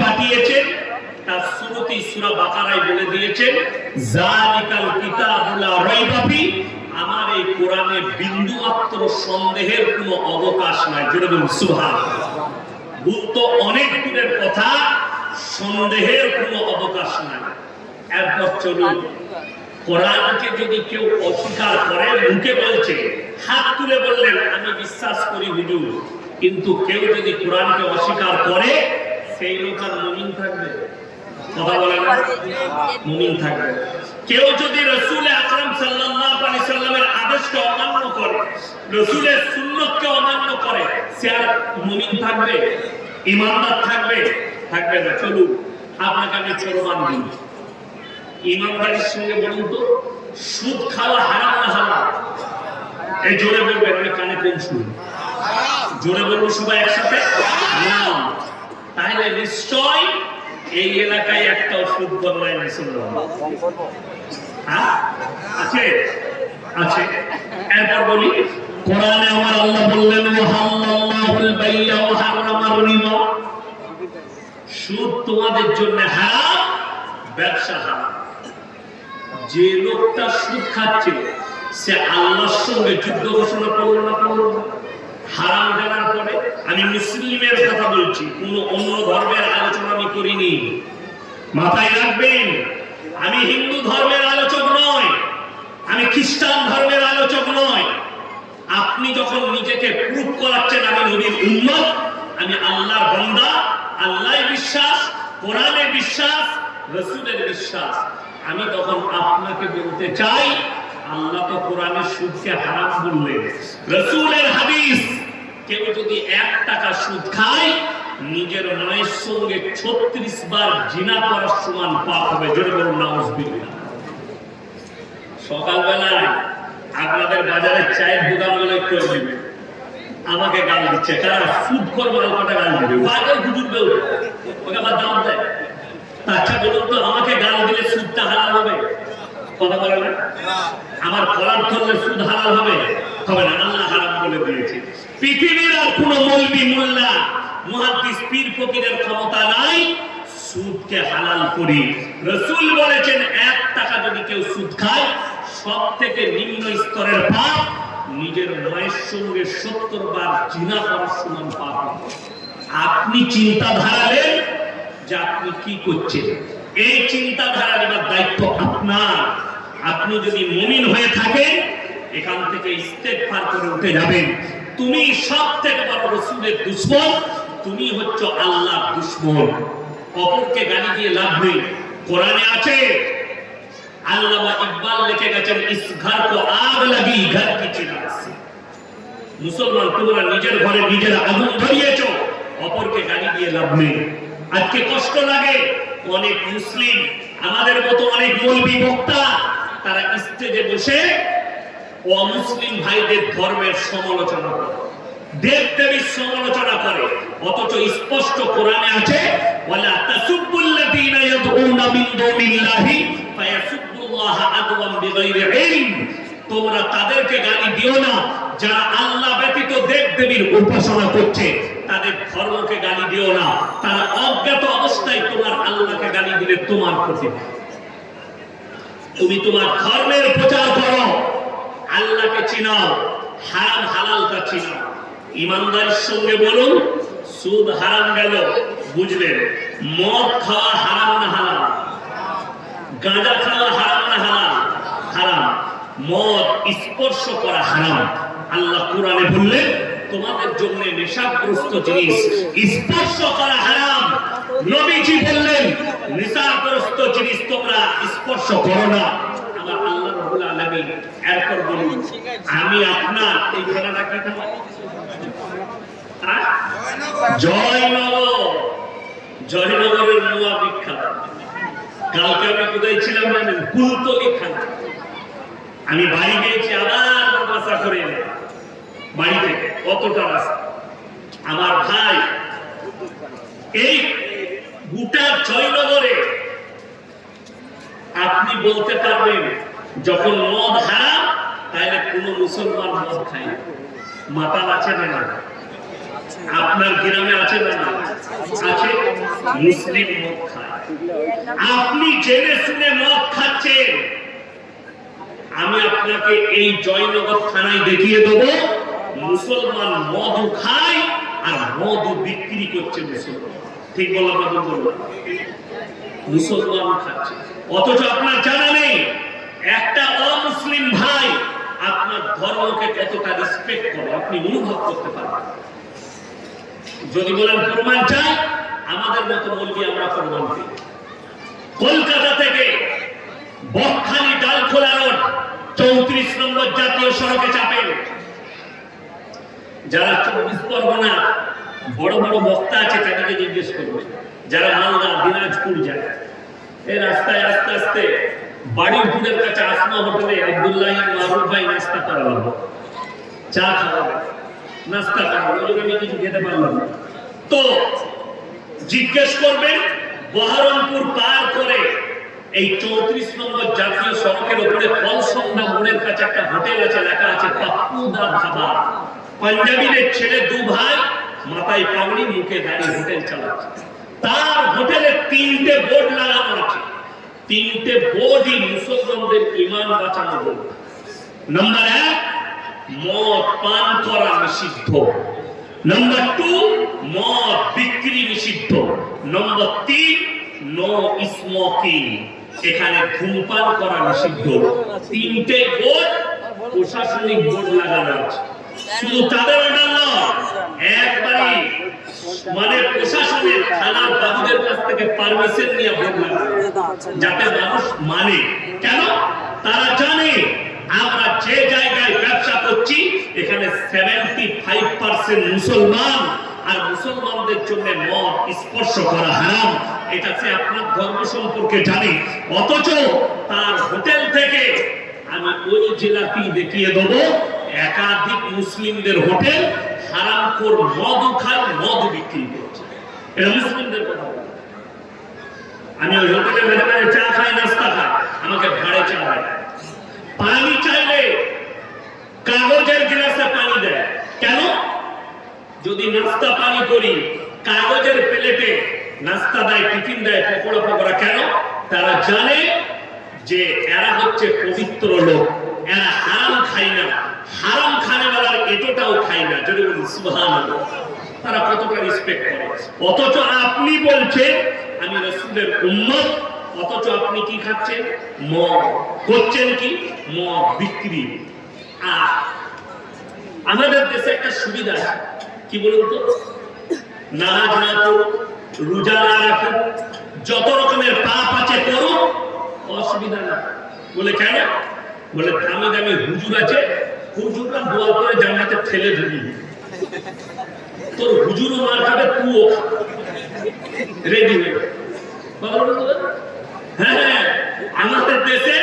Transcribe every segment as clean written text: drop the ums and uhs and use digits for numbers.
পাঠিয়েছেন তার শুরুতেই সূরা বাকারায় বলে দিয়েছেন যালিকাল কিতাবু লা রাইবা ফি, আমার এই কোরআনে বিন্দু মাত্র সন্দেহের কোনো অবকাশ নাই। জোরে বলুন সুবহানাল্লাহ। ভুল তো অনেক দূরের কথা, সন্দেহের কোনো অবকাশ নাই। এরপর চলুন, কোরআনকে যদি কেউ অস্বীকার করে, মুখে বলছে, হাত তুলে বললেন আমি বিশ্বাস করি হুজুর, কিন্তু কেউ যদি কোরআনকে অস্বীকার করে, সেই লোক আর মুমিন থাকবে? কথা বলেন না, মুমিন থাকবে। কেউ যদি রাসূল আকরাম সাল্লাল্লাহু আলাইহি সাল্লামের আদেশকে অমান্য করে, রাসূলের সুন্নাতকে অমান্য করে, সে আর মুমিন থাকবে? ঈমানদার থাকবে? থাকবে না। চলুন আপনাকে আমি প্রমাণ দিই। ঈমানদারের সঙ্গে বলুন তো, সুদ খাওয়া হারাম না হালাল? এই জোরে বলবেন, আমি কানে কম শুনি। জোরে বলবো সবাই একসাথে, হারাম। তাহলে নিশ্চয় এই এলাকায় একটা সুদ বদলাই মুসলমান আছে, আছে। এরপর বলি, কোরআনে আমার আল্লাহ বললেন ওয়াহাল্লাল্লাহুল বাই'a ওয়া হারামার রিবা, সুদ তোমাদের জন্য হারাম, ব্যবসা হারাম। যে লোকটা সুদ খাচ্ছে সে আল্লাহর সঙ্গে যুদ্ধ ঘোষণা করলো না? করলো না? হারাম জানার পরে, আমি মুসলিমের কথা বলছি, কোন অন্য ধর্মের আলোচনা আমি করিনি, মাথায় রাখবেন। আমি হিন্দু ধর্মের আলোচক নয়, আমি খ্রিস্টান ধর্মের আলোচক নয়। আপনি যখন নিজেকে প্রুফ করাচ্ছেন আমি নবীর উম্মত, আমি আল্লাহর বান্দা, আল্লাহর বিশ্বাস, কোরআনে বিশ্বাস, রাসূলের বিশ্বাস, আমি তখন আপনাকে বলতে চাই, আল্লাহ তো কোরআনে সুদকে হারাম বললেন, রাসূলের হাদিস, কেউ যদি 1 টাকা সুদ খায় নিজের মায়ের সঙ্গে 36 বার জিনা করার সমান পাপ হবে। জোরে বলুন নাউজুবিল্লাহ। সকালবেলায় আপনাদের বাজারে চায়ের দোকানগুলো করে দিবে, আমাকে গাল দিচ্ছে, কারা সুদ করবে আমাকে গাল দিবে, বাজার হুজুরবে ওকে আবার দাম দেয়। আচ্ছা বলুন তো, আমাকে গাল দিলে সুদটা হারাম হবে? কথা বলে না। আমার কলার ধরলে সুদ হারাম হবে? হবে না, আল্লাহ হারাম বলে দিয়েছে। পৃথিবীর আর কোন মৌলবি, মোল্লা, মুহাদ্দিস, পীর ফকিরের ক্ষমতা নাই সুদকে হালাল করি। রাসূল বলেছেন 1 টাকা যদি কেউ সুদ খায়, সবথেকে নিম্ন স্তরের পাপ নিজের মায়ের সঙ্গে 70 বার জিনা করার সমান পাপ। আপনি চিন্তা ধারালেন যে আপনি কি করছেন, এই চিন্তাধারা নেবার দায়িত্ব আপনার। আপনি যদি মুমিন হয়ে থাকেন, এখান থেকে ইস্তেগফার করে উঠে যাবেন। তুমি সবথেকে বড় রাসূলের দুশমন, তুমি হচ্ছ আল্লাহর দুশমন। অপরকে গালি দিয়ে লাভ নেই। কোরআনে আছে, আল্লামা ইকবাল লিখে গেছেন, ইস ঘর কো আগ লাগি ঘর কি চিরাগ সে। মুসলমান, তোমরা নিজের ঘরে নিজের আগুন ধরিয়েছো, অপরকে গালি দিয়ে লাভ নেই। আজকে কষ্ট লাগে, অনেক মুসলিম, আমাদের মতো অনেক মৌলবি বক্তা, তারা স্টেজে বসে অমুসলিম ভাইদের ধর্মের সমালোচনা করে, দেব-দেবীর সমালোচনা করে, অথচ স্পষ্ট কোরআনে আছে, ওয়ালা তাসুবুল্লাযীনা ইয়াদউনা মিন দুনিল্লাহি ফায়াসুবুল্লাহা আদওয়ান বিগাইরি ইলম। তোমরা তাদেরকে গালি দিও না যারা আল্লাহ ব্যতীত দেব-দেবীর উপাসনা করছে, তাদের ধর্মকে গালি দিও না। তারা অজ্ঞাত অবস্থায় তোমার আল্লাহকে গালি দিলে তোমার ক্ষতি। তুমি তোমার ধর্মের প্রচার করো, আল্লাহকে চিনাও, হারাম হালালটা চিনাও। ইমানদারির সঙ্গে বলুন, সুদ হারাম গেল, বুঝলেন? মদ খাওয়া হারাম না হালাল? গাঁজা খাওয়া হারাম না হালাল? হারাম। মদ স্পর্শ করা হারাম। আল্লাহ কোরআনে বললেন, তোমাদের জন্য নেশাগ্রস্ত জিনিস স্পর্শ করা হারাম। নবীজি বললেন, নেশাগ্রস্ত জিনিস তোমরা স্পর্শ করো না। আমার আল্লাহ রাব্বুল আলামিন এরপর বলুন, আমি আপনার এই খেলাটা কি খাবো? জয়নগর, জয়নগরের মোয়া বিখ্যাত। কালকে আমি কোথায় ছিলাম জানেন? কুলতলি খানা। আমি বাড়ি গিয়েছি, আবার মাদ্রাসা করে বাড়ি থেকে কতটা রাস্তা। আমার ভাই, এই গোটা জয়নগরে আপনি বলতে পারবেন যখন মদ হারাম, তাহলে কোন মুসলমান মদ খায়? মাতাল আছে না? আপনি আপনার গ্রামে আছে না? আছে। মুসলিম মদ খায়। আপনি জেনে শুনে মদ খাচ্ছেন, আমি আপনাকে এই জয়নগর থানায় দেখিয়ে দেবো মুসলমান মদ খায় আর মদ বিক্রি করছে মুসলমান। ঠিক বললাম না? বললাম মুসলমান খাচ্ছে, অথচ আপনার জানা নেই একটা অমুসলিম ভাই আপনার ধর্মকে কতটা রেসপেক্ট করে আপনি অনুভব করতে পারবেন। যদি বলেন প্রমাণ চাই, আমাদের মতো বলবি আমরা প্রমাণ দিই। কলকাতা থেকে বকখালি ডালখোলা রোড 34 নম্বর জাতীয় সড়কে চাপেন। যারা 24 পরগনা বড় বড় বক্তা আছে তাদেরকে জিজ্ঞেস করবে, যারা মালদা দিনাজপুর যায় এই রাস্তায় আস্তে আস্তে বাড়িপুরের কাছে আসমা হোটেলে আব্দুল্লাহ মারুফ ভাই নাস্তা করাবো, চা খাওয়াবে, নাস্তা খাওয়াবো, আমি কিছু খেতে পারলাম না। তো জিজ্ঞেস করবেন বহরমপুর পার করে এই 34 নম্বর জাতীয় সড়কের উপরে কলসন্ধ্যা মোড়ের কাছে একটা হোটেল আছে, লেখা আছে পাপ্পুদা ধাবা। পাঞ্জাবিদের ছেলে দু ভাই, মাথায় পাগড়ি, মুখে দাঁড়িয়ে হোটেল চালাচ্ছে। তার হোটেলে 3টে বোর্ড লাগানো আছে, 3টে বোর্ডই মুসলমানদের ঈমান বাঁচানো বোর্ড। নাম্বার 1 মদ পান করা নিষিদ্ধ, নাম্বার 2 মদ বিক্রি নিষিদ্ধ, নাম্বার 3 নো স্মোকিং, এখানে ধূমপান করা নিষিদ্ধ। 3টে বোর্ড প্রশাসনিক বোর্ড লাগানো আছে। শুধু তাদের অর্ডার নয়, একবারই মানে প্রশাসনের থানার বাবুদের কাছ থেকে পারমিশন নিয়ে বোর্ড লাগানো, যাতে মানুষ মানে। কেন? তারা জানে আমরা যে জায়গায় ব্যবসা করছি এখানে 75% মুসলমান, আর মুসলমানদের জন্য মদ স্পর্শ করা হারাম। এটা সে আপনার ধর্ম সম্পর্কে জানে, অথচ তার হোটেল থেকে আমি ওই জেলাতেই দেখিয়ে দেবো একাধিক মুসলিমদের হোটেল হারামখোর মদ খায়, মদ বিক্রি করছে। এটা মুসলিমদের কথা। আমি ওই হোটেলে মেরে মেরে চা খাই, নাস্তা খাই, আমাকে ভাড়ে চা দেয়। পানি চাইলে কাগজের গ্লাসে পানি দেয়। কেন? যদি নাস্তা পানি করি কাগজের প্লেটে নাস্তা দেয়, টিফিন দেয়, পকোড়া পকোড়া। কেন? তারা জানে যে এরা হচ্ছে পবিত্র লোক, এরা হারাম খায় না, হারাম খানেওয়ালার এটাও খায় না। যদি বলি সুবহানাল্লাহ, তারা কতটা রেসপেক্ট করে। অথচ আপনি বলছেন আমি রাসূলের উম্মত, অথচ আপনি কি খাচ্ছেন? মদ। করছেন কি? মদ বিক্রি। আর আমাদের দেশে একটা সুবিধা আছে, কি বলুন তো? নামাজ না পড়ুন, রোজা না রাখুন, যত রকমের পাপ আছে করুন, অসুবিধা না। বলে কেন? বলে দামি দামি হুজুর আছে, হুজুররা দোয়া করে জান্নাতে ঠেলে ঢুকি। তোর হুজুরও মার খাবে, তুইও রেডি হয়ে। হ্যাঁ, আমাদের দেশে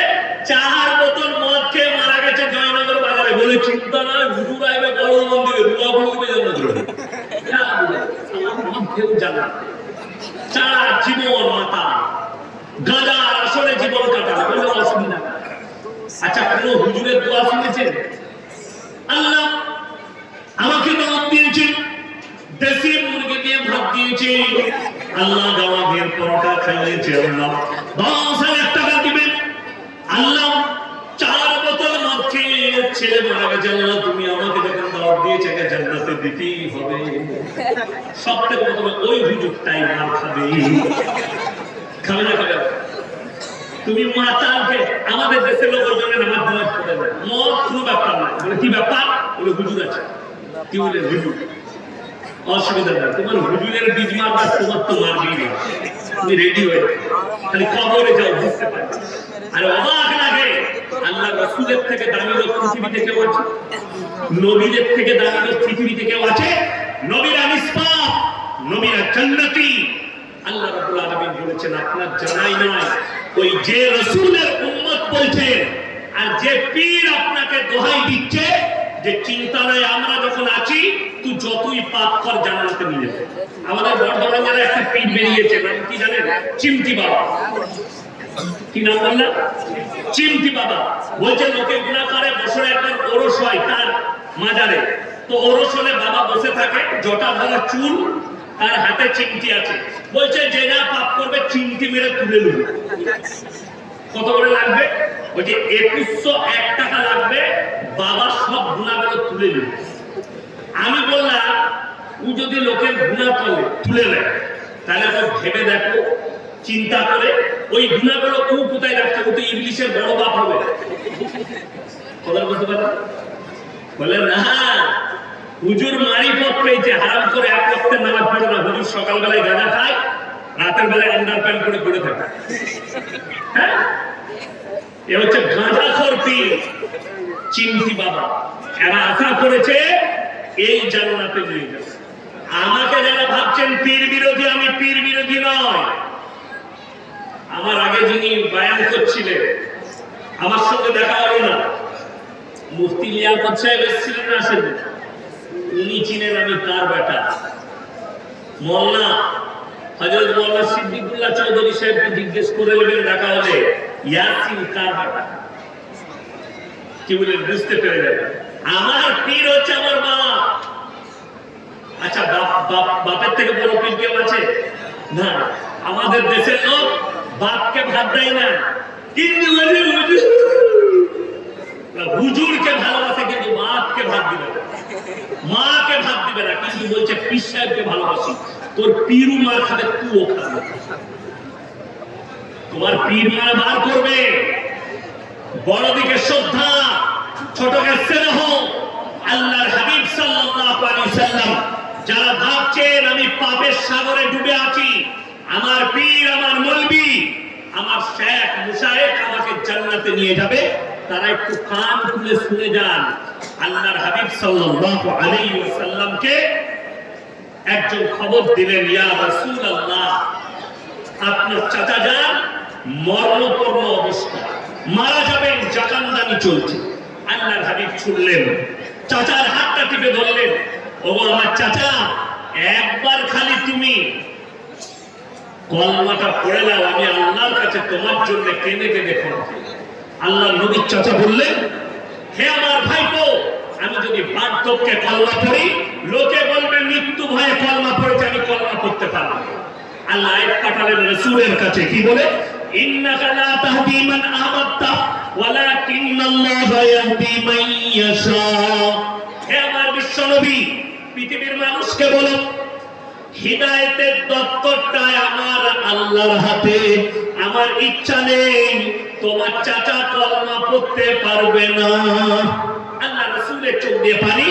4 বোতল মদ খেয়ে মারা গেছে জয়নগর বাজারে। বলে চিন্তা নয়, হুজুর আইবে বড় মন্দিরে, দোয়া পড়বে জান্নাতে। 4 জীবন মাতা গাঁজার আসলে জীবন কাটানো, কোনো অসুবিধা। আচ্ছা, কোন হুজুরের দোয়া শুনেছেন? আল্লাহ আমাকে দাওয়াত দিয়েছেন, দেশি মুরগি দিয়ে ভাত দিয়েছে, আল্লাহ দাওয়াতের পরোটা খাইয়েছে, আল্লাহ 10,000 টাকা দিবেন, আল্লাহ 4 বোতল মদ খেয়ে ছেলে মারা গেছে, আল্লাহ তুমি আমাকে যখন দাওয়াত দিয়েছে একে জান্নাতে দিতেই হবে। সবথেকে প্রথমে ওই হুজুরটাই মার খাবে। খাবে না? খাবে। তুমি মাতালকে আমাদের দেশের লোকজনের নামাজ নামাজ পড়ে না, মদ কোনো ব্যাপার না। বলে কি ব্যাপার? বলে হুজুর আছে। কি বলে? হুজুর। অসুবিধা নেই, তোমার হুজুরের বীজ মারবা, তোমার তো মারবি না। তুমি রেডি হয়ে খালি কবরে যাও, বুঝতে পারবে। আর অবাক লাগে, আল্লাহ রাসূলের থেকে দামি লোক পৃথিবীতে কেউ আছে? নবীদের থেকে দামি লোক পৃথিবীতে কেউ আছে? নবীরা নিষ্পাপ, নবীরা জান্নাতি। আল্লাহ রাব্বুল আলামিন বলেছেন আপনার জানাই নয়, ওই যে রাসূলের উম্মত বলছেন আর যে পীর আপনাকে দোহাই দিচ্ছে যে চিন্তা নাই আমরা যখন আছি তুই যতই পাপ কর জান্নাতে নিয়ে যাবে। আমাদের বর্ধমানের একটা পীর বেরিয়েছে, নাম কি জানেন? চিমটি বাবা। কি নাম বললেন? চিমটি বাবা। বলছে লোকে গুনাহ করে, বছরে একবার ওরস হয় তার মাজারে, তো ওরসনে বাবা বসে থাকে, জটা ধরা চুল, তার হাতে চিমটি আছে, বলছে যে যা পাপ করবে চিমটি মেরে তুলে নেবে। কত করে লাগবে? বলছে 2101 টাকা লাগবে, বাবা সব গুণাগুলো তুলে নেবে। আমি বললাম ও যদি লোকের গুণা তুলে নেয় তাহলে তো ভেবে দেখো, চিন্তা করে ওই গুণাগুলো ও কোথায় রাখছে? ও তো ইংলিশের বড় বাপ হবে। কথা বুঝতে পারো? বলে না, হুজুর মারিফত পেয়েছে, হারাম করে এক ওয়াক্তের নামাজ পড়ে না। হুজুর সকালবেলায় গাঁজা খায়, রাতের বেলায় আন্ডার প্যান্ট করে পড়ে থাকে। হ্যাঁ, এ হচ্ছে গাঁজাখোর পীর চিমটি বাবা। এরা আশা করেছে এই জান্নাতে নিয়ে যাবে। আমাকে যারা ভাবছেন পীর বিরোধী, আমি পীর বিরোধী নয়। আমার আগে যিনি বয়ান করছিলেন, আমার সঙ্গে দেখা হলো না, মুফতি লিয়াকত সাহেব এসেছিলেন না? আসেন, উনি চিনেন আমি কার বেটা। মোল্লা হযরত মাওলানা সিদ্দিকুল্লাহ চৌধুরী সাহেবকে জিজ্ঞেস করে নেবেন দেখা হলে, ইয়াসিন কার বেটা। কি বলেন? বুঝতে পেরে যাবেন। আমার পীর হচ্ছে আমার বাপ। আচ্ছা, বাপের থেকে বড় পীর কেউ আছে? না। আমাদের দেশের লোক বাপকে ভাত দেয় না, কিন্তু হুজুরকে ভালোবাসে, কিন্তু বাপকে ভাত দিবে না, মাকে ভাত দিবে না, কিন্তু বলছে পীর সাহেবকে ভালোবাসি। তোর পীরু মার খাবে, তুইও খাবে। তোমার পীর মারা বার করবে। বড়দিকে শ্রদ্ধা, ছোটকে স্নেহ। আল্লাহর হাবিব সাল্লাল্লাহু আলাইহি সাল্লাম, যারা ভাবছেন আমি পাপের সাগরে ডুবে আছি, আমার পীর, আমার মৌলবি, আমার শেখ মুশায়েখ আমাকে জান্নাতে নিয়ে যাবে, তারা একটু কান খুলে শুনে যান। আল্লাহর হাবিব সাল্লাল্লাহু আলাইহি ওয়াসাল্লামকে একজন খবর দিলেন, ইয়া রাসূলুল্লাহ, আপনার চাচা যান মরণপূর্ণ অবস্থা, মারা যাবেন, জাকানদানি চলছে। আল্লাহর হাবিব ছুটলেন, চাচার হাতটা টিপে ধরলেন, ওগো আমার চাচা, একবার খালি তুমি কলমাটা পড়ে নাও, আমি আল্লাহর কাছে তোমার জন্য কেঁদে কেঁদে ক্ষমা চাই। আল্লাহ নবীর চাচা বললেন, হে আমার ভাইপো, আমি যদি বার্ধক্যে কলমা পড়ি, লোকে বলবে মৃত্যু ভয়ে কলমা পড়েছে, আমি কলমা পড়তে পারবো না। আল্লাহ আয়াত পাঠালেন রাসূলের কাছে, কি বলে? ইন্নাকা লা তাহদি মান আহবাবতা ওয়ালাকিন্নাল্লাহা ইয়াহদি মান ইয়াশা। হে আমার বিশ্বনবী, পৃথিবীর মানুষকে বলো, হিদায়াতের দপ্তরটা আমার আল্লাহর হাতে। আমার ইচ্ছা নেই তোমার চাচা কলমা পড়তে পারবে না। আল্লাহ রাসূলের চোখ দিয়ে পানি,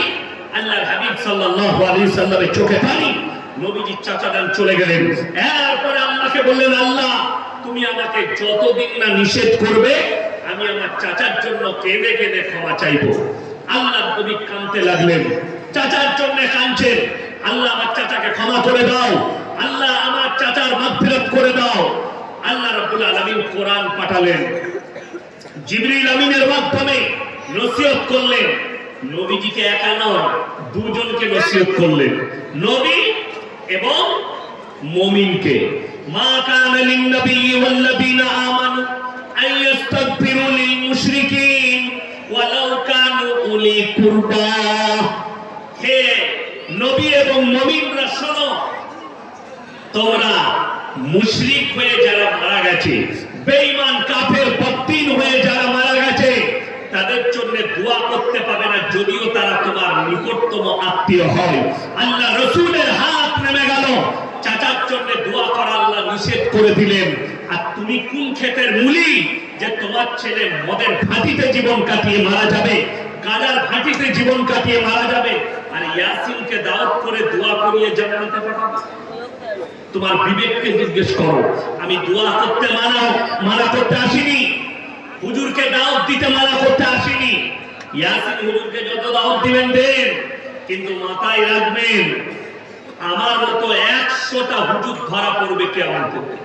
আল্লাহর হাবিব সাল্লাল্লাহু আলাইহি সাল্লামের চোখে পানি। নবীজির চাচা যান চলে গেলেন। এরপরে আল্লাহকে বললেন, আল্লাহ তুমি আমাকে যতদিন না নিষেধ করবে, আমি আমার চাচার জন্য কেঁদে কেঁদে ক্ষমা চাইবো। আল্লাহর নবী কাঁদতে লাগলেন, চাচার জন্য কাঁদছেন। আল্লাহ আমার চাচাকে ক্ষমা করে দাও, আল্লাহ আমার চাচার মাগফিরাত করে দাও। আল্লাহ রাব্বুল আলামিন কোরআন পাঠালেন, জিবরিল আমিনের মাধ্যমে নসিহত করলেন। নবীজিকে একা নয়, দুজনকে নসিহত করলেন, নবী এবং মুমিনকে। মা কানা লিন নবী ওয়াল লাযিনা আমানু আইয়াস্তাগফিরু লিল মুশরিকিন ওয়ালাউ কানু উলি কুরবা। হে নবী এবং মুমিনরা শোনো, তোমরা মুশরিক হয়ে যারা মারা গেছে, বেঈমান কাফের বদ্দিন হয়ে যারা মারা গেছে, তাদের জন্য দোয়া করতে পাবে না, যদিও তারা তোমার নিকটতম আত্মীয় হয়। আল্লাহ রাসূলের হাত নেমে গেল, চাচার জন্য দোয়া করা আল্লাহ নিষেধ করে দিলেন। আর তুমি কোন ক্ষেতের মূলি যে তোমার ছেলে মদের ভাটিতে জীবন কাটিয়ে মারা যাবে, গাঁজার ভাটিতে জীবন কাটিয়ে মারা যাবে, আর ইয়াসিনকে দাওয়াত করে দোয়া করিয়ে জান্নাতে পাঠাবে? তোমার বিবেককে জিজ্ঞেস করো। আমি দোয়া করতে মানা করতে আসিনি, হুজুরকে দাওয়াত দিতে মানা করতে আসিনি। ইয়াসিন হুজুরকে যত দাওয়াত দিবেন দেন, কিন্তু মাথায় রাখবেন আমার মতো 100টা হুজুর ধরা পড়বে কিয়ামতের দিন।